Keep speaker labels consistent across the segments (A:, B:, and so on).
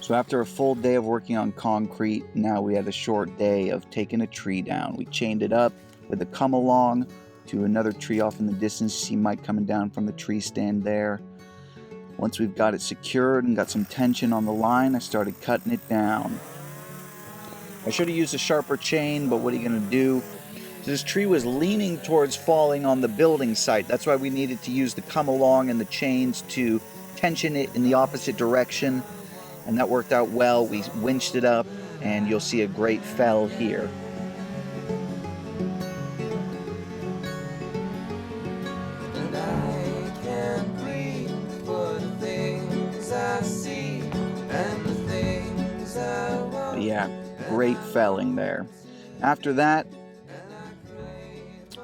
A: So after a full day of working on concrete, now we had a short day of taking a tree down. We chained it up with a come along to another tree off in the distance. You see Mike coming down from the tree stand there. Once we've got it secured and got some tension on the line, I started cutting it down. I should have used a sharper chain, but what are you going to do? So this tree was leaning towards falling on the building site. That's why we needed to use the come along and the chains to tension it in the opposite direction. And that worked out well. We winched it up, and you'll see a great fell here. Yeah, great felling there. After that,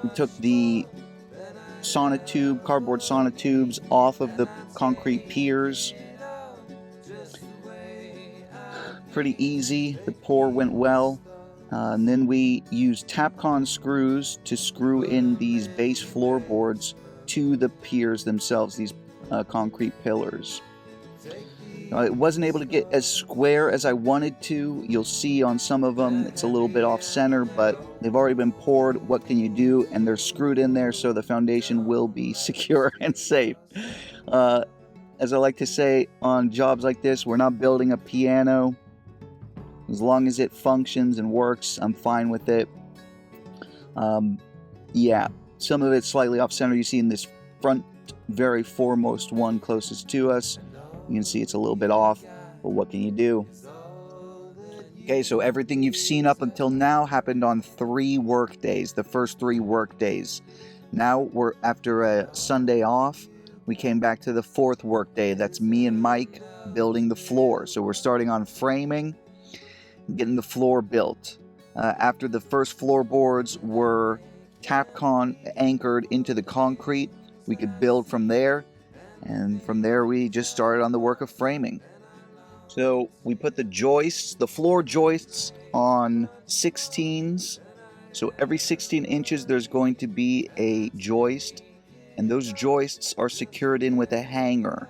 A: we took the sonotube, cardboard sonotubes off of the concrete piers. Pretty easy. The pour went well. And then we used Tapcon screws to screw in these base floorboards to the piers themselves, these concrete pillars. I wasn't able to get as square as I wanted to. You'll see on some of them it's a little bit off center, but they've already been poured. What can you do? And they're screwed in there so the foundation will be secure and safe. As I like to say on jobs like this, we're not building a piano. As long as it functions and works, I'm fine with it. Yeah, some of it's slightly off center. You see in this front, very foremost one closest to us. You can see it's a little bit off, but what can you do? Okay, so everything you've seen up until now happened on 3 work days, the first 3 work days. Now we're after a Sunday off. We came back to the 4th work day. That's me and Mike building the floor. So we're starting on framing, getting the floor built. After the first floorboards were Tapcon anchored into the concrete, we could build from there. And from there, we just started on the work of framing. So we put the joists, the floor joists, on 16s. So every 16 inches, there's going to be a joist. And those joists are secured in with a hanger.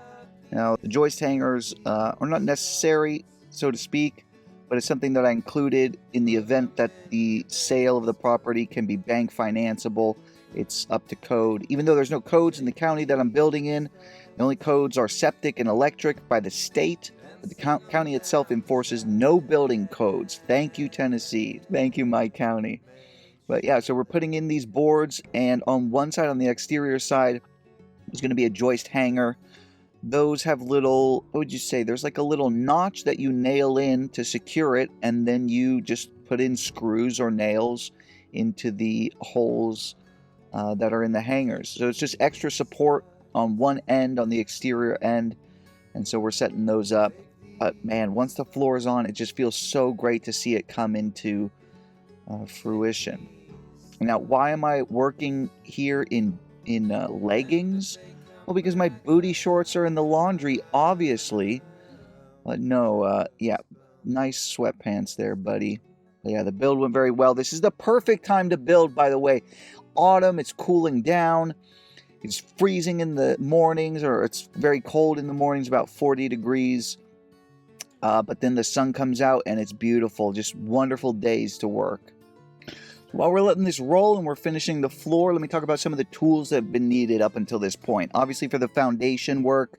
A: Now, the joist hangers are not necessary, so to speak, but it's something that I included in the event that the sale of the property can be bank financeable. It's up to code. Even though there's no codes in the county that I'm building in, the only codes are septic and electric by the state, but the county itself enforces no building codes. Thank you, Tennessee. Thank you, my county. But yeah, so we're putting in these boards, and on one side, on the exterior side, there's going to be a joist hanger. Those have little, what would you say? There's like a little notch that you nail in to secure it, and then you just put in screws or nails into the holes that are in the hangers. So it's just extra support on one end, on the exterior end, and so we're setting those up. But man, once the floor is on, it just feels so great to see it come into fruition. Now, why am I working here in leggings? Well, because my booty shorts are in the laundry, obviously. But no, yeah, nice sweatpants there, buddy. But yeah, the build went very well. This is the perfect time to build, by the way. Autumn, it's cooling down. It's freezing in the mornings, or it's very cold in the mornings, about 40 degrees. But then the sun comes out and it's beautiful. Just wonderful days to work. While we're letting this roll and we're finishing the floor, let me talk about some of the tools that have been needed up until this point. Obviously for the foundation work,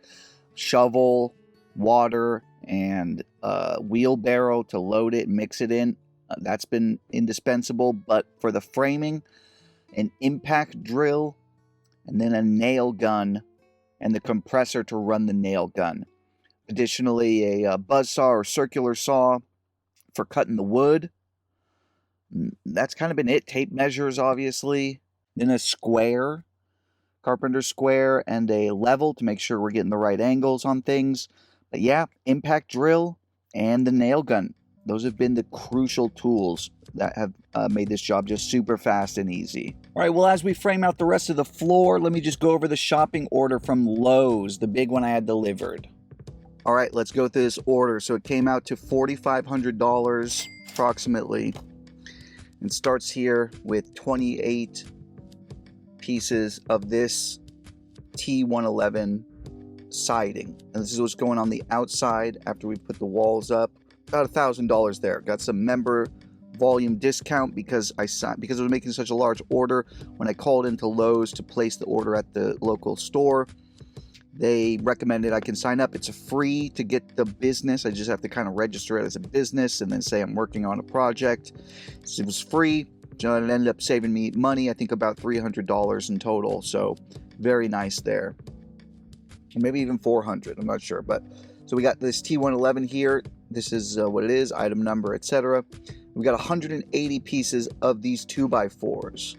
A: shovel, water, and wheelbarrow to load it and mix it in. That's been indispensable. But for the framing, an impact drill, and then a nail gun, and the compressor to run the nail gun. Additionally, a buzzsaw or circular saw for cutting the wood. That's kind of been it. Tape measures, obviously. Then a square, carpenter square, and a level to make sure we're getting the right angles on things. But yeah, impact drill and the nail gun. Those have been the crucial tools that have made this job just super fast and easy. All right, well, as we frame out the rest of the floor, let me just go over the shopping order from Lowe's, the big one I had delivered. All right, let's go through this order. So it came out to $4,500 approximately. It starts here with 28 pieces of this T111 siding. And this is what's going on the outside after we put the walls up. About $1,000 there. Got some member volume discount because I was making such a large order. When I called into Lowe's to place the order at the local store, they recommended I can sign up. It's free to get the business. I just have to kind of register it as a business and then say I'm working on a project. So it was free. So it ended up saving me money, I think about $300 in total. So very nice there. Or maybe even 400, I'm not sure. But so we got this T111 here. This is what it is, item number, etc. We got 180 pieces of these 2x4s.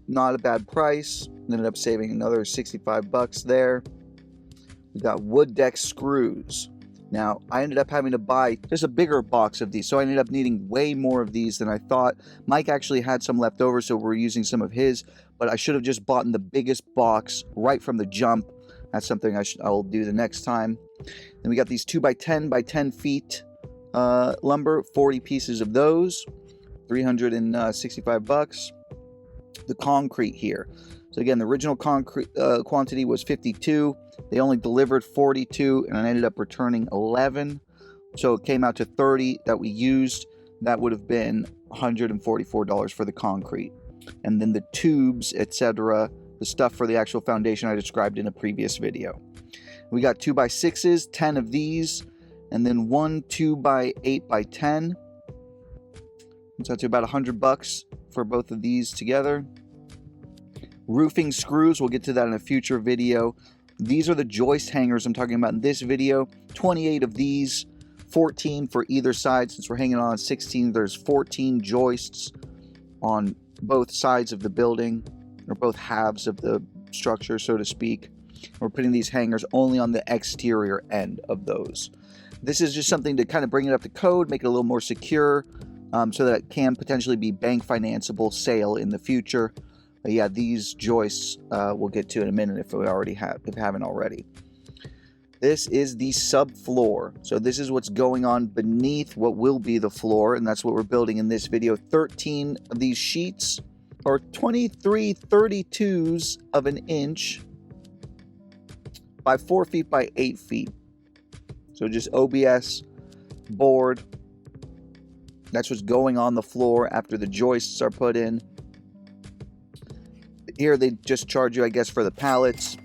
A: Not a bad price. Ended up saving another 65 bucks there. We got wood deck screws. Now, I ended up having to buy just a bigger box of these, so I ended up needing way more of these than I thought. Mike actually had some left over, so we're using some of his, but I should have just bought in the biggest box right from the jump. That's something I'll do the next time. Then we got these 2x10 by 10 feet lumber, 40 pieces of those, 365 bucks. The concrete here. So again, the original concrete quantity was 52. They only delivered 42, and I ended up returning 11. So it came out to 30 that we used. That would have been $144 for the concrete. And then the tubes, etc., the stuff for the actual foundation I described in a previous video. We got 2x6s, 10 of these, and then one 2x8x10. So that's about $100 for both of these together. Roofing screws, we'll get to that in a future video. These are the joist hangers I'm talking about in this video. 28 of these, 14 for either side. Since we're hanging on 16, there's 14 joists on both sides of the building, or both halves of the structure, so to speak. We're putting these hangers only on the exterior end of those. This is just something to kind of bring it up to code, make it a little more secure, so that it can potentially be bank financeable sale in the future. But yeah, these joists we'll get to in a minute if we haven't already. This is the subfloor. So this is what's going on beneath what will be the floor, and that's what we're building in this video. 13 of these sheets are 23 32s of an inch by 4 feet by 8 feet. So just OBS board. That's what's going on the floor after the joists are put in. Here they just charge you, I guess, for the pallets.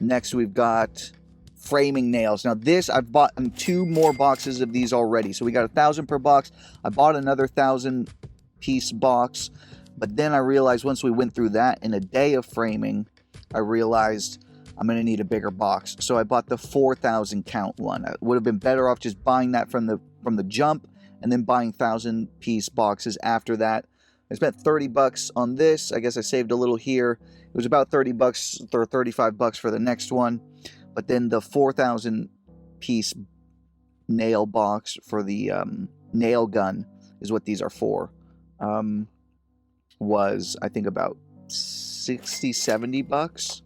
A: Next we've got framing nails. Now this, I've bought 2 more boxes of these already. So we got 1,000 per box. I bought another 1,000 piece box. But then I realized once we went through that in a day of framing, I realized I'm going to need a bigger box. So I bought the 4,000 count one. I would have been better off just buying that from the jump and then buying 1,000 piece boxes after that. I spent 30 bucks on this. I guess I saved a little here. It was about 30 bucks or 35 bucks for the next one. But then the 4,000 piece nail box for the nail gun is what these are for. Was I think about 60, 70 bucks.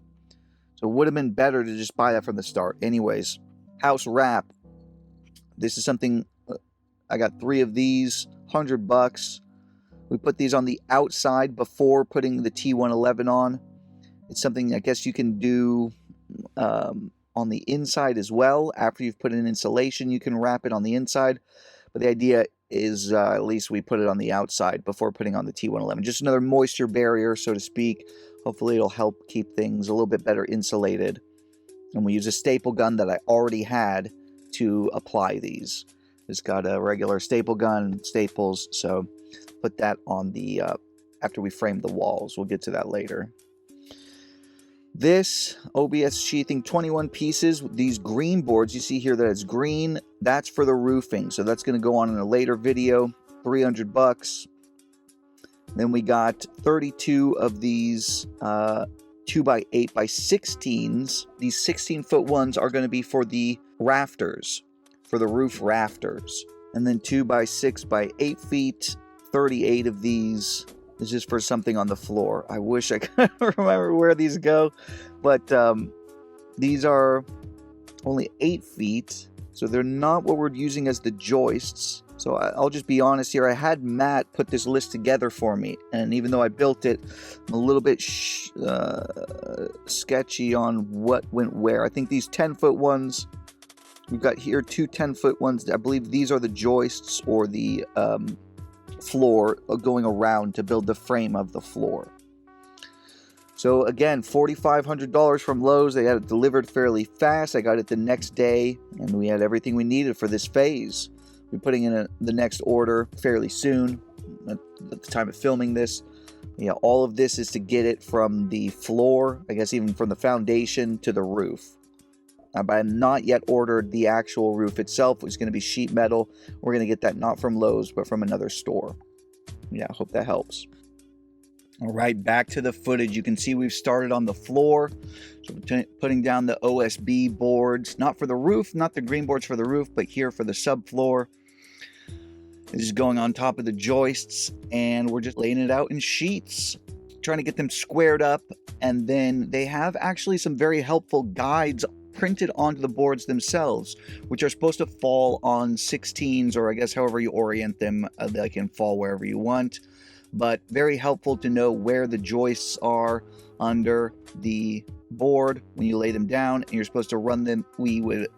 A: So it would have been better to just buy that from the start. Anyways, house wrap. This is something, I got 3 of these, 100 bucks. We put these on the outside before putting the T111 on. It's something I guess you can do on the inside as well. After you've put in insulation, you can wrap it on the inside. But the idea is at least we put it on the outside before putting on the T111. Just another moisture barrier, so to speak. Hopefully it'll help keep things a little bit better insulated. And we use a staple gun that I already had to apply these. It's got a regular staple gun, staples, so put that on the, after we frame the walls. We'll get to that later. This OBS sheathing, 21 pieces. These green boards, you see here that it's green. That's for the roofing, so that's going to go on in a later video. 300 bucks. Then we got 32 of these 2x8x16s. These 16-foot ones are going to be for the rafters, for the roof rafters. And then 2x6x8 feet, 38 of these. This is for something on the floor. I wish I could remember where these go, but these are only 8 feet, so they're not what we're using as the joists. So I'll just be honest here. I had Matt put this list together for me, and even though I built it, I'm a little bit sketchy on what went where. I think these 10-foot ones, we've got here 2 10-foot ones. I believe these are the joists or the floor going around to build the frame of the floor. So again, $4,500 from Lowe's. They had it delivered fairly fast. I got it the next day, and we had everything we needed for this phase. We're putting in the next order fairly soon at the time of filming this. Yeah, all of this is to get it from the floor, I guess even from the foundation to the roof. But I have not yet ordered the actual roof itself, which is going to be sheet metal. We're going to get that not from Lowe's, but from another store. Yeah, I hope that helps. All right, back to the footage. You can see we've started on the floor. So we're putting down the OSB boards, not for the roof, not the green boards for the roof, but here for the subfloor. This is going on top of the joists, and we're just laying it out in sheets, trying to get them squared up. And then they have actually some very helpful guides printed onto the boards themselves, which are supposed to fall on 16s, or I guess however you orient them, they can fall wherever you want. But very helpful to know where the joists are under the board when you lay them down, and you're supposed to run them. We would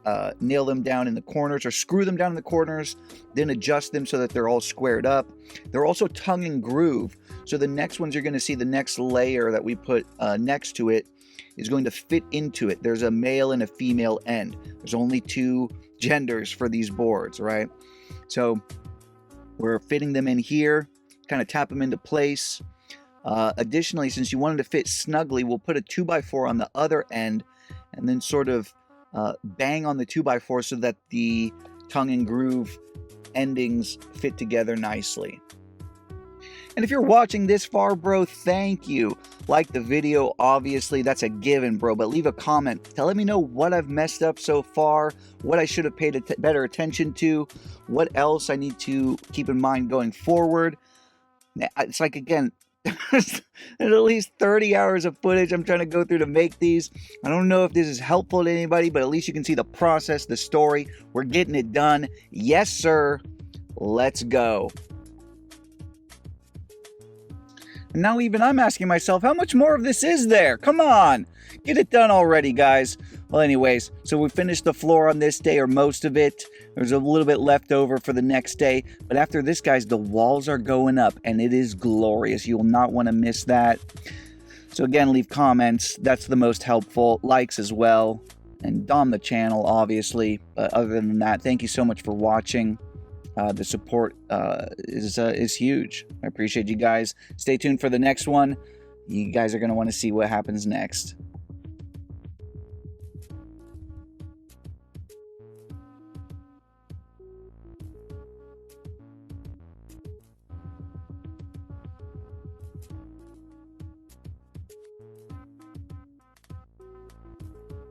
A: nail them down in the corners or screw them down in the corners, then adjust them so that they're all squared up. They're also tongue and groove, so the next ones you're going to see, the next layer that we put next to it is going to fit into it. There's a male and a female end. There's only 2 genders for these boards, right? So we're fitting them in here, kind of tap them into place. Additionally, since you want them to fit snugly, we'll put a 2x4 on the other end and then sort of bang on the 2x4 so that the tongue and groove endings fit together nicely. And if you're watching this far, bro, thank you. Like the video, obviously, that's a given, bro, but leave a comment to let me know what I've messed up so far, what I should have paid better attention to, what else I need to keep in mind going forward. It's like, again, there's at least 30 hours of footage I'm trying to go through to make these. I don't know if this is helpful to anybody, but at least you can see the process, the story. We're getting it done. Yes, sir. Let's go. And now even I'm asking myself, how much more of this is there? Come on, get it done already, guys. Well, anyways, so we finished the floor on this day, or most of it. There's a little bit left over for the next day. But after this, guys, the walls are going up, and it is glorious. You will not want to miss that. So again, leave comments. That's the most helpful. Likes as well. And on the channel, obviously. But other than that, thank you so much for watching. The support is huge. I appreciate you guys. Stay tuned for the next one. You guys are going to want to see what happens next.